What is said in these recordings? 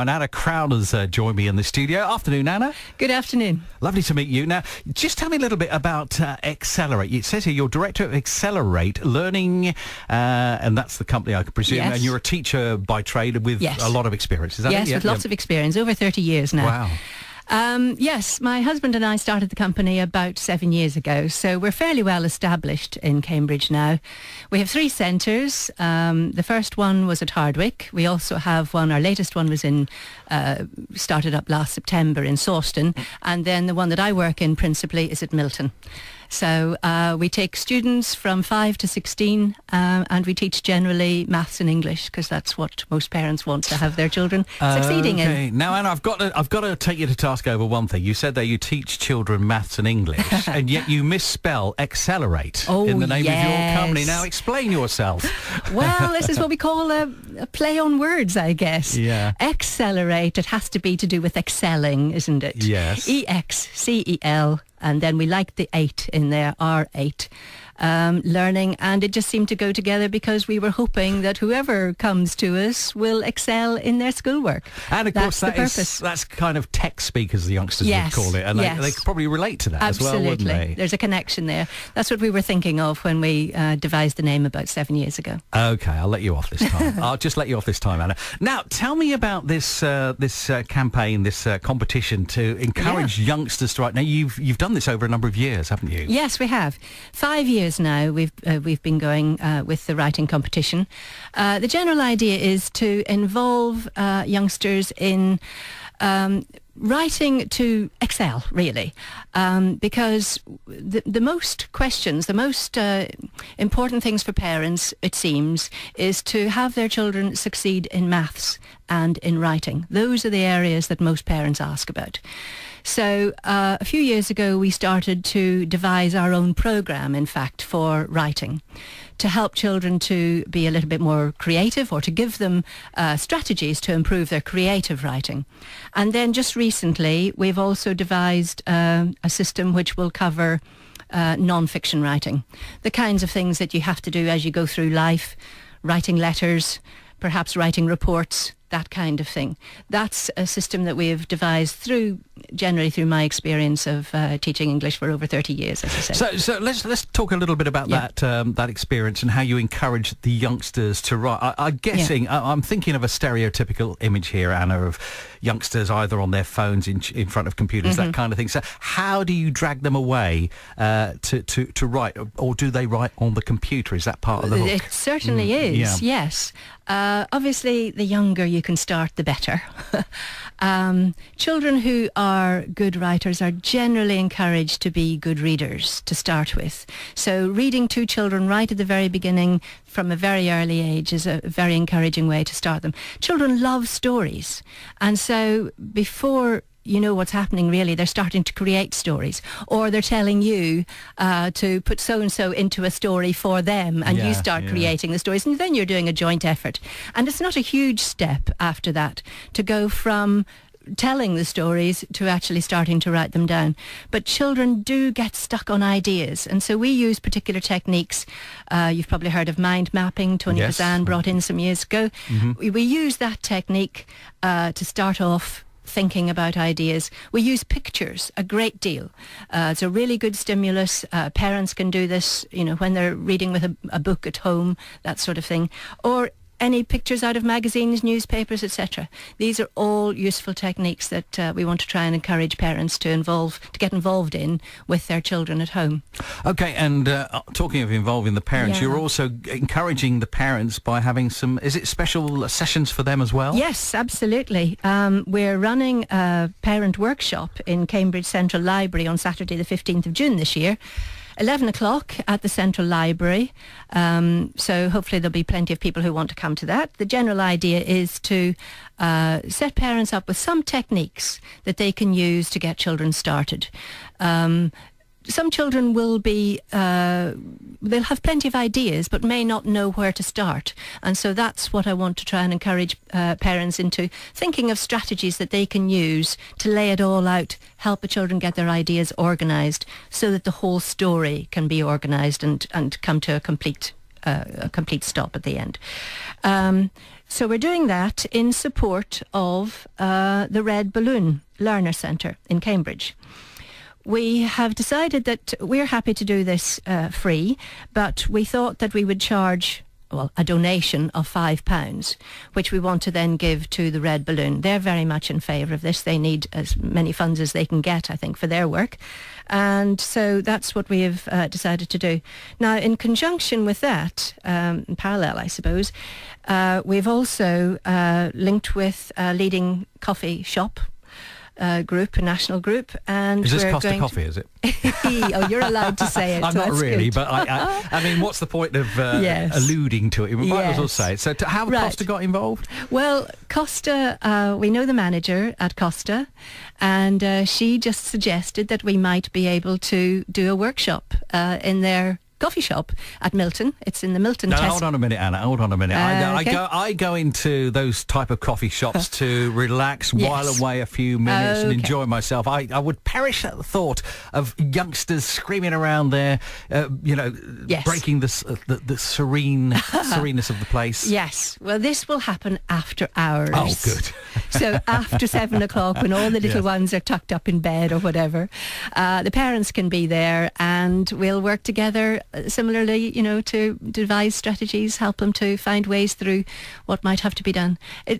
And Anna Crowder's joined me in the studio. Afternoon, Anna. Good afternoon. Lovely to meet you. Now, just tell me a little bit about Excelr8. It says here you're director of Excelr8 Learning, and that's the company, I presume. Yes. And you're a teacher by trade with a lot of experience. Is that yes, it? with lots of experience, over 30 years now. Wow. Yes, my husband and I started the company about 7 years ago, so we're fairly well established in Cambridge now. We have 3 centres. The first one was at Hardwick. We also have one, our latest one was started up last September in Sawston, and then the one that I work in principally is at Milton. So we take students from 5 to 16 and we teach generally maths and English because that's what most parents want to have their children succeeding in. Now, Anna, I've got to take you to task over one thing. You said that you teach children maths and English and yet you misspell Excelr8 in the name of your company. Now, explain yourself. Well, this is what we call a play on words, I guess. Yeah. Excelr8, it has to be to do with excelling, isn't it? Yes. E-X-C-E-L. And then we like the 8 in there, R8, learning. And it just seemed to go together because we were hoping that whoever comes to us will excel in their schoolwork. And of course, that's kind of tech speak, as the youngsters would call it. And they could probably relate to that as well, wouldn't they? There's a connection there. That's what we were thinking of when we devised the name about 7 years ago. OK, I'll let you off this time. I'll just let you off this time, Anna. Now, tell me about this campaign, this competition to encourage youngsters to write. Now, you've done this over a number of years, haven't you? Yes, we have. 5 years now we've been going with the writing competition. The general idea is to involve youngsters in writing to excel, really, because the most questions, the most important things for parents, it seems, is to have their children succeed in maths and in writing. Those are the areas that most parents ask about. So a few years ago we started to devise our own programme, in fact, for writing, to help children to be a little bit more creative or to give them strategies to improve their creative writing. And then just recently we've also devised a system which will cover non-fiction writing, the kinds of things that you have to do as you go through life, writing letters, perhaps writing reports, that kind of thing. That's a system that we have devised generally through my experience of teaching English for over 30 years, as I said. So let's talk a little bit about that experience and how you encourage the youngsters to write. I'm guessing, I'm thinking of a stereotypical image here, Anna, of youngsters either on their phones in front of computers, that kind of thing. So how do you drag them away to write, or do they write on the computer? Is that part of the hook? It certainly is, yes. Obviously, the younger you can start, the better. Children who are good writers are generally encouraged to be good readers to start with. So reading to children right at the very beginning from a very early age is a very encouraging way to start them. Children love stories. And so before you know what's happening, really, they're starting to create stories, or they're telling you to put so-and-so into a story for them, and you start creating the stories, and then you're doing a joint effort. And it's not a huge step after that to go from telling the stories to actually starting to write them down. But children do get stuck on ideas, and so we use particular techniques. You've probably heard of mind mapping. Tony Bazan brought in some years ago. We use that technique to start off thinking about ideas. We use pictures a great deal. It's a really good stimulus. Parents can do this, when they're reading with a book at home, that sort of thing. Or any pictures out of magazines, newspapers, etc. These are all useful techniques that we want to try and encourage parents to get involved in with their children at home. Okay, and talking of involving the parents, you're also encouraging the parents by having is it special sessions for them as well? Yes, absolutely. We're running a parent workshop in Cambridge Central Library on Saturday the 15th of June this year. 11 o'clock at the Central Library, so hopefully there'll be plenty of people who want to come to that. The general idea is to set parents up with some techniques that they can use to get children started. Some children will be, they'll have plenty of ideas but may not know where to start, and so that's what I want to try and encourage parents into thinking of strategies that they can use to lay it all out, help the children get their ideas organised so that the whole story can be organised and come to a complete a complete stop at the end. So we're doing that in support of the Red Balloon Learner Centre in Cambridge. We have decided that we're happy to do this free, but we thought that we would charge a donation of £5, which we want to then give to the Red Balloon. They're very much in favour of this. They need as many funds as they can get, I think, for their work. And so that's what we have decided to do. Now, in conjunction with that, in parallel, I suppose, we've also linked with a leading coffee shop group, a national group, and is this Costa Coffee? Is it? Oh, you're allowed to say it. I'm not really, but I mean, what's the point of alluding to it? We might as well say it. So, how have Costa got involved? Well, Costa, we know the manager at Costa, and she just suggested that we might be able to do a workshop in their coffee shop at Milton. It's in the Milton No, hold on a minute, Anna. Hold on a minute. Okay. I go into those type of coffee shops to relax, while away a few minutes and enjoy myself. I would perish at the thought of youngsters screaming around there, breaking the sereneness of the place. Yes. Well, this will happen after hours. Oh, good. So after 7 o'clock, when all the little ones are tucked up in bed or whatever, the parents can be there, and we'll work together similarly, to devise strategies, help them to find ways through what might have to be done. I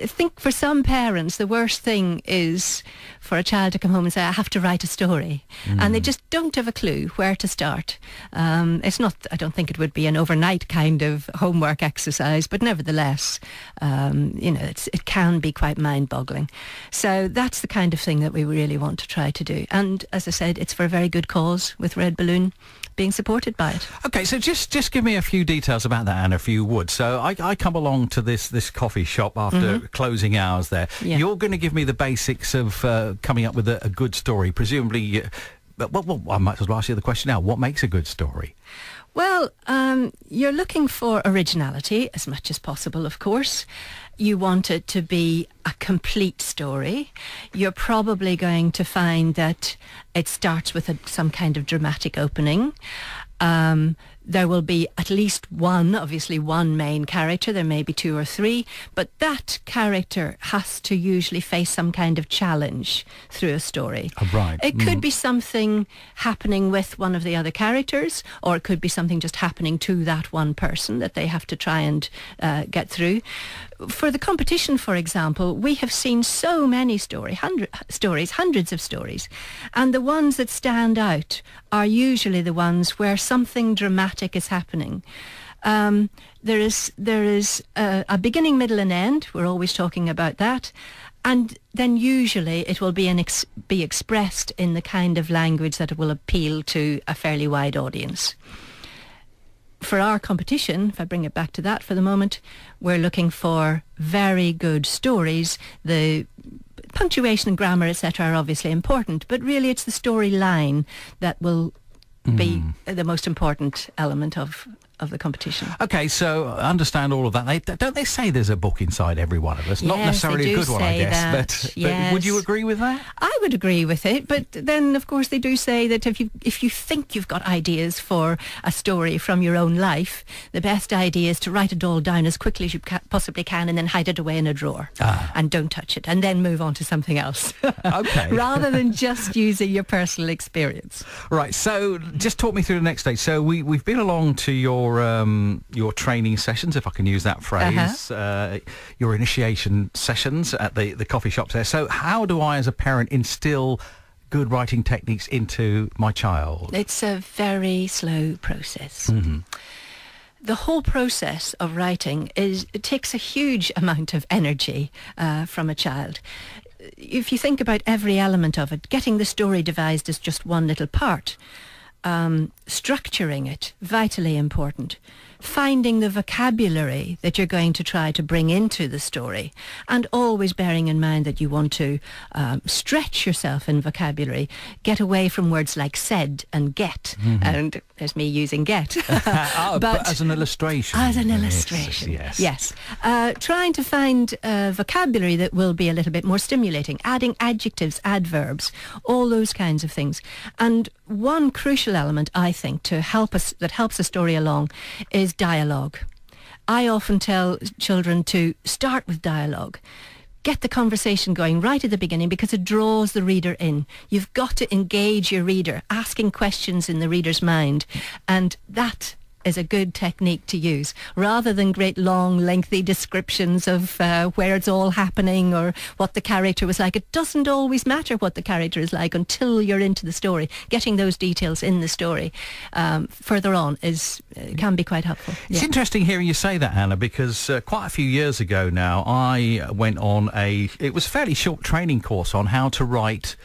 think for some parents, the worst thing is for a child to come home and say, I have to write a story. And they just don't have a clue where to start. It's not, I don't think it would be an overnight kind of homework exercise, but nevertheless, it can be quite mind-boggling. So that's the kind of thing that we really want to try to do. And as I said, it's for a very good cause, with Red Balloon being supported by it. Okay, so just give me a few details about that, Anna, if you would. So I come along to this coffee shop after closing hours there. Yeah. You're going to give me the basics of coming up with a good story. Presumably, well, I might as well ask you the question now. What makes a good story? Well, you're looking for originality as much as possible, of course. You want it to be a complete story. You're probably going to find that it starts with some kind of dramatic opening. There will be at least one main character. There may be 2 or 3, but that character has to usually face some kind of challenge through a story. Oh, right. It could be something happening with one of the other characters, or it could be something just happening to that one person that they have to try and get through. For the competition, for example, we have seen so many hundreds of stories, and the ones that stand out are usually the ones where something dramatic is happening. There is a beginning, middle and end. We're always talking about that. And then usually it will be expressed in the kind of language that will appeal to a fairly wide audience. For our competition, if I bring it back to that for the moment, we're looking for very good stories. The punctuation and grammar, etc., are obviously important, but really it's the storyline that will be the most important element of the competition. Okay, so I understand all of that. Don't they say there's a book inside every one of us? Yes, not necessarily a good one, I guess, but would you agree with that? I would agree with it, but then of course they do say that if you think you've got ideas for a story from your own life, the best idea is to write it all down as quickly as you possibly can and then hide it away in a drawer and don't touch it, and then move on to something else. Okay. Rather than just using your personal experience. Right, so just talk me through the next stage. So we've been along to your training sessions, if I can use that phrase, your initiation sessions at the coffee shops there. So how do I, as a parent, instill good writing techniques into my child? It's a very slow process. The whole process of writing it takes a huge amount of energy from a child. If you think about every element of it, getting the story devised is just one little part. Structuring it, vitally important. Finding the vocabulary that you're going to try to bring into the story, and always bearing in mind that you want to stretch yourself in vocabulary, get away from words like said and get, and there's me using get. but as an illustration. As an illustration, yes. Trying to find vocabulary that will be a little bit more stimulating, adding adjectives, adverbs, all those kinds of things. And one crucial element, I think, that helps a story along is is dialogue. I often tell children to start with dialogue. Get the conversation going right at the beginning because it draws the reader in. You've got to engage your reader, asking questions in the reader's mind. And that is a good technique to use, rather than great long lengthy descriptions of where it's all happening or what the character was like. It doesn't always matter what the character is like until you're into the story. Getting those details in the story further on can be quite helpful. It's interesting hearing you say that, Anna, because quite a few years ago now I went on it was a fairly short training course on how to write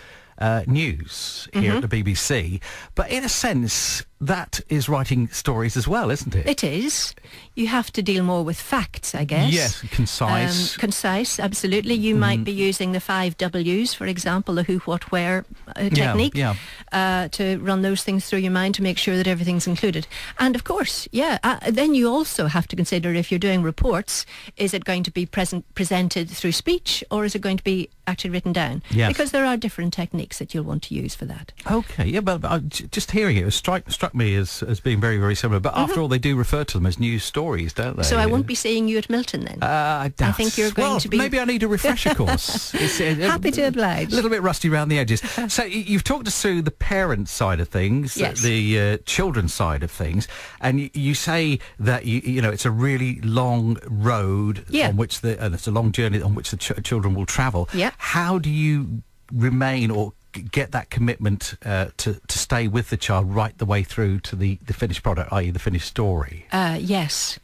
news here at the BBC, but in a sense that is writing stories as well, isn't it? It is. You have to deal more with facts, I guess. Yes, concise. Concise, absolutely. You might be using the 5 W's, for example, the who, what, where technique, to run those things through your mind to make sure that everything's included. And of course, then you also have to consider, if you're doing reports, is it going to be presented through speech or is it going to be actually written down? Yes. Because there are different techniques that you'll want to use for that. Okay, yeah, but just hearing it struck me as being very, very similar. But after all, they do refer to them as news stories, don't they? So I won't be seeing you at Milton then? I think you're going to be... maybe I need a refresher course. Happy to oblige. A little bit rusty around the edges. So you've talked us through the parent side of things, the children's side of things, and you say that you know it's a really long road on which it's a long journey on which the children will travel. Yeah. How do you remain or get that commitment to stay with the child right the way through to the finished product, i.e. the finished story? Yes.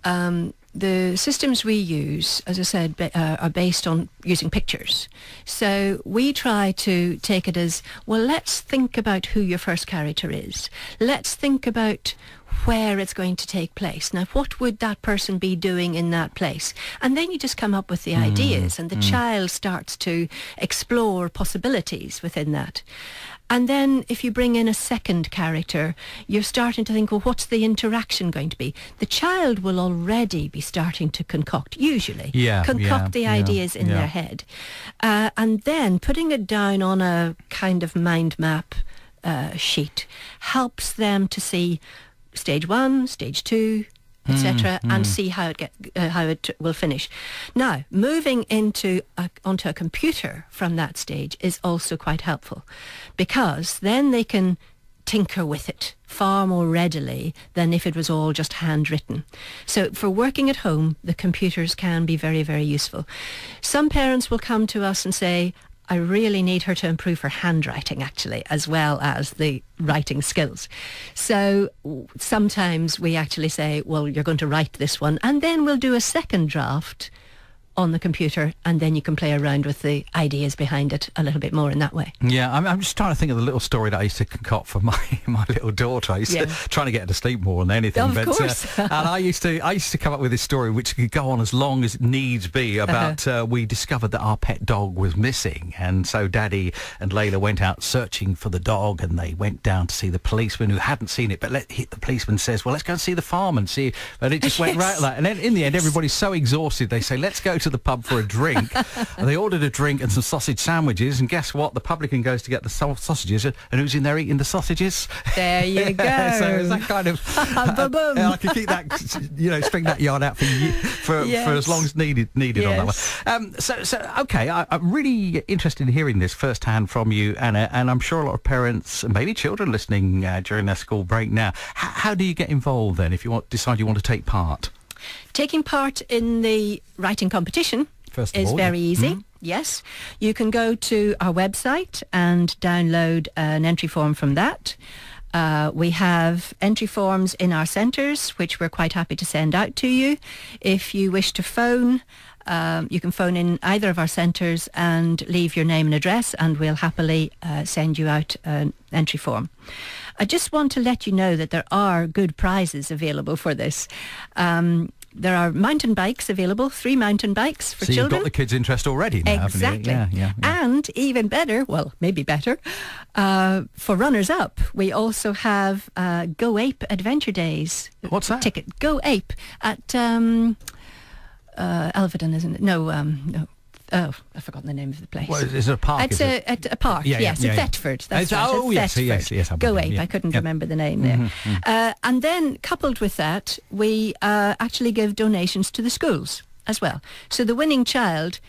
The systems we use, as I said, are based on using pictures. So we try to take it as, well, let's think about who your first character is. Let's think about where it's going to take place. Now, what would that person be doing in that place? And then you just come up with the ideas and the child starts to explore possibilities within that. And then if you bring in a second character, you're starting to think, well, what's the interaction going to be? The child will already be starting to concoct the ideas in their head. And then putting it down on a kind of mind map sheet helps them to see stage 1, stage 2, etc., and see how it will finish. Now, moving onto a computer from that stage is also quite helpful, because then they can tinker with it far more readily than if it was all just handwritten. So for working at home, the computers can be very, very useful. Some parents will come to us and say, I really need her to improve her handwriting, actually, as well as the writing skills. So sometimes we actually say, well, you're going to write this one, and then we'll do a second draft on the computer, and then you can play around with the ideas behind it a little bit more in that way. Yeah, I'm just trying to think of the little story that I used to concoct for my little daughter. I used to trying to get her to sleep more than anything. Of course. And I used to come up with this story which could go on as long as needs be about we discovered that our pet dog was missing, and so Daddy and Layla went out searching for the dog, and they went down to see the policeman who hadn't seen it, but the policeman says, well, let's go and see the farm and see, and it just went right like that. And then in the end, everybody's so exhausted, they say, let's go to the pub for a drink. And they ordered a drink and some sausage sandwiches, and guess what? The publican goes to get the sausages, and who's in there eating the sausages? There you go. So it's that kind of I can keep that, string that yarn out for as long as needed on that one. So okay, I'm really interested in hearing this firsthand from you, Anna, and I'm sure a lot of parents and maybe children listening during their school break now. How do you get involved then if you decide you want to take part? Taking part in the writing competition is very easy. Yes. You can go to our website and download an entry form from that. We have entry forms in our centres, which we're quite happy to send out to you. If you wish to phone, you can phone in either of our centres and leave your name and address, and we'll happily send you out an entry form. I just want to let you know that there are good prizes available for this. There are mountain bikes available, 3 mountain bikes for children. So you've got the kids' interest already now, exactly. haven't you? Yeah. And even better, well, maybe better, for runners-up, we also have Go Ape Adventure Days. What's that? Ticket. Go Ape at Elvedon, isn't it? No. I've forgotten the name of the place. Well, is it a park? It's at a park, yes, at Thetford. That's right, oh, yes, yes. Go Ape, I couldn't remember the name there. And then, coupled with that, we actually give donations to the schools as well. So the winning child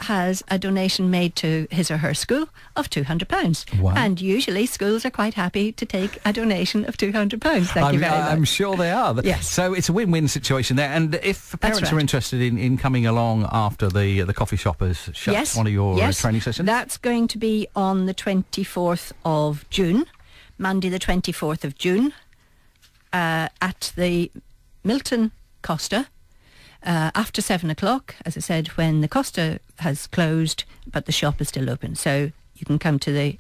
has a donation made to his or her school of £200. Wow. And usually schools are quite happy to take a donation of £200. Thank you very much. I'm sure they are. Yes. So it's a win-win situation there. And if parents are interested in coming along after the coffee shop has shut, one of your training sessions? That's going to be on the 24th of June, Monday the 24th of June, at the Milton Costa. After 7 o'clock, as I said, when the Costa has closed, but the shop is still open. So you can come to the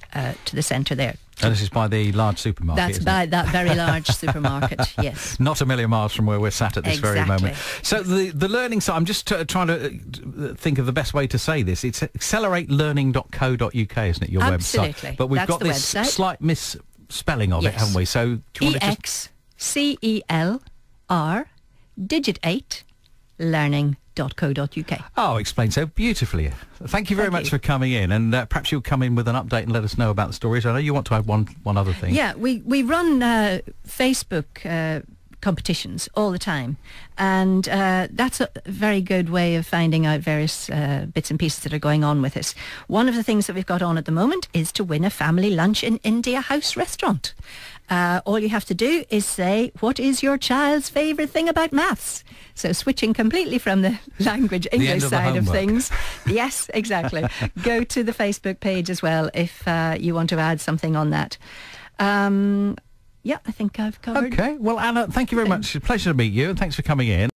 centre there. And this is by the large supermarket, That's by that very large supermarket, yes. Not a million miles from where we're sat at this very moment. So the learning side, I'm just trying to think of the best way to say this. It's Excelr8Learning.co.uk, isn't it, your website? Absolutely. But we've That's got this slight misspelling of it, haven't we? So do you want to EXCELR digit 8 learning.co.uk. Oh, explained so beautifully. Thank you very much for coming in, and perhaps you'll come in with an update and let us know about the stories. I know you want to add one other thing. Yeah, we run Facebook competitions all the time, and that's a very good way of finding out various bits and pieces that are going on with us. One of the things that we've got on at the moment is to win a family lunch in India House restaurant. All you have to do is say, what is your child's favourite thing about maths? So switching completely from the language English side of things. Yes, exactly. Go to the Facebook page as well if you want to add something on that. I think I've covered. Okay. Well, Anna, thank you very much. Pleasure to meet you, and thanks for coming in.